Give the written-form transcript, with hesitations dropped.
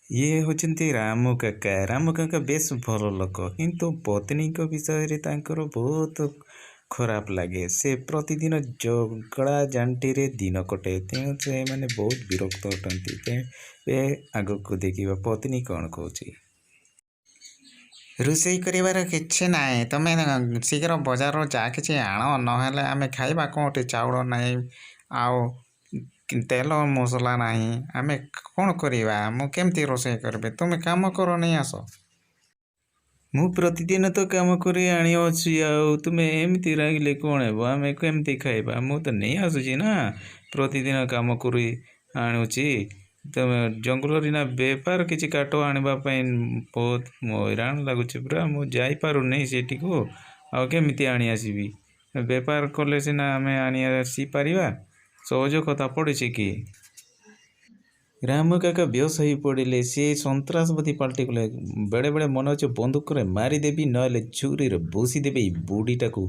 ଇଏ ହେଉଛନ୍ତି ରାମୁ କାକା। ରାମୁ କାକା ବେଶ ଭଲ ଲୋକ, କିନ୍ତୁ ପତ୍ନୀଙ୍କ ବିଷୟରେ ତାଙ୍କର ବହୁତ ଖରାପ ଲାଗେ। ସେ ପ୍ରତିଦିନ ଝଗଡ଼ା ଝାଣ୍ଟିରେ ଦିନ କଟେ, ତେଣୁ ସେମାନେ ବହୁତ ବିରକ୍ତ ଅଟନ୍ତି। ତେବେ ଆଗକୁ ଦେଖିବା ପତ୍ନୀ କ'ଣ କହୁଛି। ରୋଷେଇ କରିବାର କିଛି ନାହିଁ। ତୁମେ ଶୀଘ୍ର ବଜାରରୁ ଯାହା କିଛି ଆଣ, ନହେଲେ ଆମେ ଖାଇବା କେଉଁଠି? ଚାଉଳ ନାହିଁ, ଆଉ ତେଲ ମସଲା ନାହିଁ। ଆମେ କ'ଣ କରିବା? ମୁଁ କେମିତି ରୋଷେଇ କରିବି? ତୁମେ କାମ କର, ନେଇ ଆସ। ମୁଁ ପ୍ରତିଦିନ ତ କାମ କରି ଆଣି ଅଛି, ଆଉ ତୁମେ ଏମିତି ରାଗିଲେ କ'ଣ ହେବ? ଆମେ କେମିତି ଖାଇବା? ମୁଁ ତ ନେଇ ଆସୁଛି ନା, ପ୍ରତିଦିନ କାମ କରି ଆଣୁଛି। ତୁମେ ଜଙ୍ଗଲରେ ନା ବେପାର କିଛି କାଠ ଆଣିବା ପାଇଁ ବହୁତ ହଇରାଣ ଲାଗୁଛି ପୁରା। ମୁଁ ଯାଇପାରୁନି ସେଠିକୁ, ଆଉ କେମିତି ଆଣି ଆସିବି? ବେପାର କଲେ ସିନା ଆମେ ଆଣି ଆସିପାରିବା। ସହଜ କଥା ପଡ଼ିଛି କି? ରାମ କାକା ବେହୋସ ହୋଇ ପଡ଼ିଲେ। ସେ ସନ୍ତ୍ରାସବାଦୀ ପାଲଟିଗଲେ। ବେଳେବେଳେ ମନେ ହେଉଛି ବନ୍ଧୁକରେ ମାରିଦେବି, ନହେଲେ ଛୁରୀରେ ଭୁଷିଦେବି ଏଇ ବୁଢ଼ୀଟାକୁ।